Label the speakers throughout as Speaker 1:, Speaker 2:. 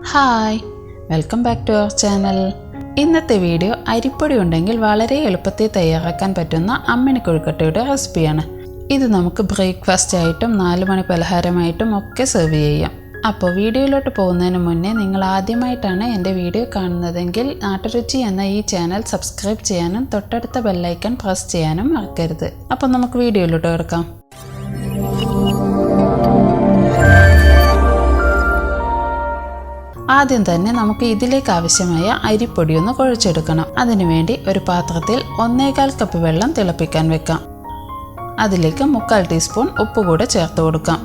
Speaker 1: Hi, welcome back to our channel. ഇന്നത്തെ video അരിപ്പൊടി ഉണ്ടെങ്കിൽ വളരെ എളുപ്പത്തിൽ തയ്യാറാക്കാൻ പറ്റുന്ന അമ്മിണി കൊഴുക്കട്ടയുടെ റെസിപ്പിയാണ്. ഇത് നമുക്ക് ബ്രേക്ക്ഫാസ്റ്റ് ആയിട്ടും 4 മണി പലഹാരമായിട്ടും ഒക്കെ സെർവ് ചെയ്യാം. അപ്പോൾ വീഡിയോയിലോട്ട് പോകുന്നതിന് മുന്നേ നിങ്ങൾ ആദ്യമായിട്ടാണ് എൻ്റെ വീഡിയോ കാണുന്നതെങ്കിൽ നാട്ടുരുചി എന്ന ഈ ചാനൽ സബ്സ്ക്രൈബ് ചെയ്യാനും തൊട്ടടുത്ത ബെല്ലൈക്കൺ പ്രസ് ചെയ്യാനും മറക്കരുത്. അപ്പോൾ നമുക്ക് വീഡിയോയിലോട്ട് കിടക്കാം. ആദ്യം തന്നെ നമുക്ക് ഇതിലേക്ക് ആവശ്യമായ അരിപ്പൊടി ഒന്ന് കുഴച്ചെടുക്കണം. അതിനുവേണ്ടി ഒരു പാത്രത്തിൽ 1/4 കപ്പ് വെള്ളം തിളപ്പിക്കാൻ വെക്കാം. അതിലേക്ക് 1/4 ടീസ്പൂൺ ഉപ്പ് കൂടെ ചേർത്ത് കൊടുക്കാം.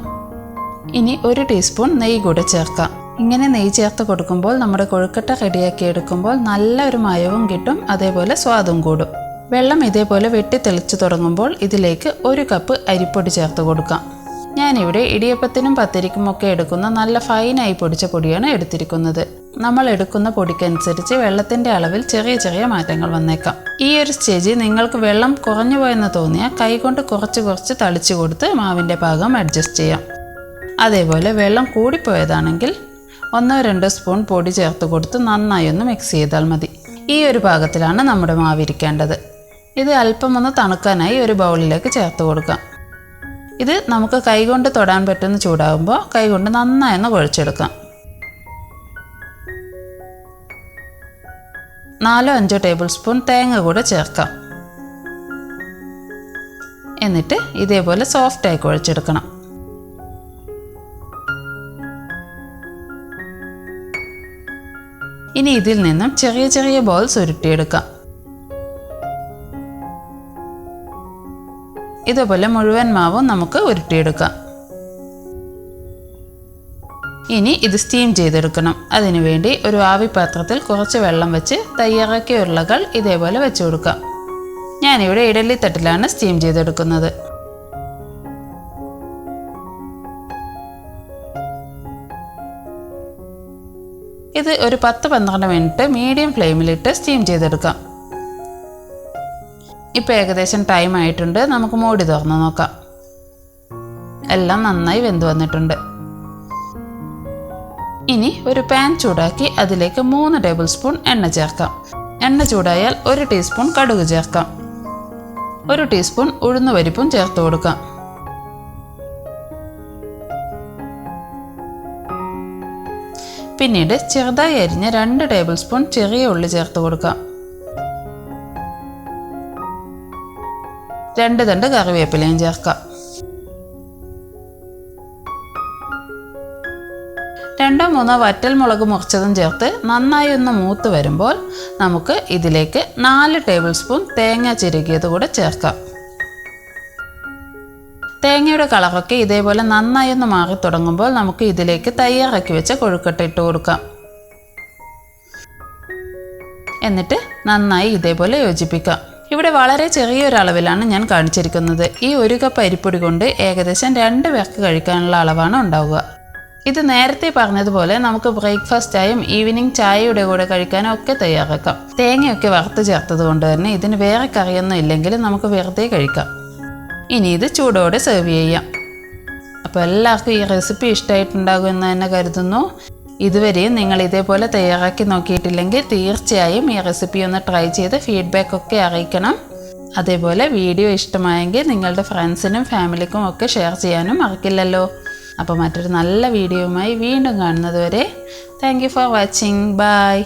Speaker 1: ഇനി 1 ടീസ്പൂൺ നെയ്യ് കൂടെ ചേർക്കാം. ഇങ്ങനെ നെയ്യ് ചേർത്ത് കൊടുക്കുമ്പോൾ നമ്മുടെ കൊഴുക്കട്ട റെഡിയാക്കി എടുക്കുമ്പോൾ നല്ലൊരു മയവും കിട്ടും, അതേപോലെ സ്വാദും കൂടും. വെള്ളം ഇതേപോലെ വെട്ടി തെളിച്ചു തുടങ്ങുമ്പോൾ ഇതിലേക്ക് 1 കപ്പ് അരിപ്പൊടി ചേർത്ത് കൊടുക്കാം. ഞാനിവിടെ ഇടിയപ്പത്തിനും പത്തിരിക്കും ഒക്കെ എടുക്കുന്ന നല്ല ഫൈനായി പൊടിച്ച പൊടിയാണ് എടുത്തിരിക്കുന്നത്. നമ്മൾ എടുക്കുന്ന പൊടിക്കനുസരിച്ച് വെള്ളത്തിൻ്റെ അളവിൽ ചെറിയ ചെറിയ മാറ്റങ്ങൾ വന്നേക്കാം. ഈ ഒരു സ്റ്റേജിൽ നിങ്ങൾക്ക് വെള്ളം കുറഞ്ഞു പോയെന്ന് തോന്നിയാൽ കൈകൊണ്ട് കുറച്ച് തളിച്ചു കൊടുത്ത് മാവിൻ്റെ പാകം അഡ്ജസ്റ്റ് ചെയ്യാം. അതേപോലെ വെള്ളം കൂടിപ്പോയതാണെങ്കിൽ 1-2 സ്പൂൺ പൊടി ചേർത്ത് കൊടുത്ത് നന്നായി ഒന്ന് മിക്സ് ചെയ്താൽ മതി. ഈ ഒരു പാകത്തിലാണ് നമ്മുടെ മാവിരിക്കേണ്ടത്. ഇത് അല്പം ഒന്ന് തണുക്കാനായി ഒരു ബൗളിലേക്ക് ചേർത്ത് കൊടുക്കാം. ഇത് നമുക്ക് കൈകൊണ്ട് തൊടാൻ പറ്റുന്ന ചൂടാകുമ്പോൾ കൈകൊണ്ട് നന്നായി ഒന്ന് കുഴച്ചെടുക്കാം. 4-5 ടേബിൾ സ്പൂൺ തേങ്ങ കൂടെ ചേർക്കാം. എന്നിട്ട് ഇതേപോലെ സോഫ്റ്റായി കുഴച്ചെടുക്കണം. ഇനി ഇതിൽ നിന്നും ചെറിയ ചെറിയ ബോൾസ് ഉരുട്ടിയെടുക്കാം. ഇതുപോലെ മുഴുവൻ മാവും നമുക്ക് ഉരുട്ടിയെടുക്കാം. ഇനി ഇത് സ്റ്റീം ചെയ്തെടുക്കണം. അതിനുവേണ്ടി ഒരു ആവി പാത്രത്തിൽ കുറച്ച് വെള്ളം വെച്ച് തയ്യാറാക്കിയ ഉരുളകൾ ഇതേപോലെ വെച്ച് കൊടുക്കാം. ഞാനിവിടെ ഇഡലി തട്ടിലാണ് സ്റ്റീം ചെയ്തെടുക്കുന്നത്. ഇത് ഒരു 10-12 മിനിറ്റ് മീഡിയം ഫ്ലെയിമിലിട്ട് സ്റ്റീം ചെയ്തെടുക്കാം. ഇപ്പോൾ ഏകദേശം ടൈം ആയിട്ടുണ്ട്. നമുക്ക് മൂടി തുറന്ന് നോക്കാം. എല്ലാം നന്നായി വെന്ത് വന്നിട്ടുണ്ട്. ഇനി ഒരു പാൻ ചൂടാക്കി അതിലേക്ക് 3 ടേബിൾ സ്പൂൺ എണ്ണ ചേർക്കാം. എണ്ണ ചൂടായാൽ 1 ടീസ്പൂൺ കടുക് ചേർക്കാം. 1 ടീസ്പൂൺ ഉഴുന്നുപരിപ്പും ചേർത്ത് കൊടുക്കാം. പിന്നീട് ചെറുതായി അരിഞ്ഞ 2 ടേബിൾ സ്പൂൺ ചെറിയ ഉള്ളി ചേർത്ത് കൊടുക്കാം. 2 തണ്ട് കറിവേപ്പിലയും ചേർക്കാം. 2-3 വറ്റൽ മുളക് മുറിച്ചതും ചേർത്ത് നന്നായി ഒന്ന് മൂത്ത് വരുമ്പോൾ നമുക്ക് ഇതിലേക്ക് 4 ടേബിൾ സ്പൂൺ തേങ്ങ ചിരകിയത് കൂടെ ചേർക്കാം. തേങ്ങയുടെ കളറൊക്കെ ഇതേപോലെ നന്നായി ഒന്ന് മാറി തുടങ്ങുമ്പോൾ നമുക്ക് ഇതിലേക്ക് തയ്യാറാക്കി വെച്ച കൊഴുക്കട്ട ഇട്ട് കൊടുക്കാം. എന്നിട്ട് നന്നായി ഇതേപോലെ യോജിപ്പിക്കാം. ഇവിടെ വളരെ ചെറിയൊരളവിലാണ് ഞാൻ കാണിച്ചിരിക്കുന്നത്. ഈ 1 കപ്പ് അരിപ്പൊടി കൊണ്ട് ഏകദേശം 2 പേർക്ക് കഴിക്കാനുള്ള അളവാണ് ഉണ്ടാവുക. ഇത് നേരത്തെ പറഞ്ഞതുപോലെ നമുക്ക് ബ്രേക്ക്ഫാസ്റ്റായും ഈവനിങ് ചായയുടെ കൂടെ കഴിക്കാനും ഒക്കെ തയ്യാറാക്കാം. തേങ്ങയൊക്കെ വറുത്ത് ചേർത്തത് കൊണ്ട് തന്നെ ഇതിന് വേറെ കറിയൊന്നും ഇല്ലെങ്കിലും നമുക്ക് വെറുതെ കഴിക്കാം. ഇനി ഇത് ചൂടോടെ സെർവ് ചെയ്യാം. അപ്പോൾ എല്ലാവർക്കും ഈ റെസിപ്പി ഇഷ്ടമായിട്ടുണ്ടാകുമെന്ന് തന്നെ കരുതുന്നു. ഇതുവരെയും നിങ്ങൾ ഇതേപോലെ തയ്യാറാക്കി നോക്കിയിട്ടില്ലെങ്കിൽ തീർച്ചയായും ഈ റെസിപ്പി ഒന്ന് ട്രൈ ചെയ്ത് ഫീഡ്ബാക്ക് ഒക്കെ അറിയിക്കണം. അതേപോലെ വീഡിയോ ഇഷ്ടമായെങ്കിൽ നിങ്ങളുടെ ഫ്രണ്ട്സിനും ഫാമിലിക്കും ഒക്കെ ഷെയർ ചെയ്യാനും മറക്കില്ലല്ലോ. അപ്പോൾ മറ്റൊരു നല്ല വീഡിയോയുമായി വീണ്ടും കാണുന്നത് വരെ thank you for watching. By.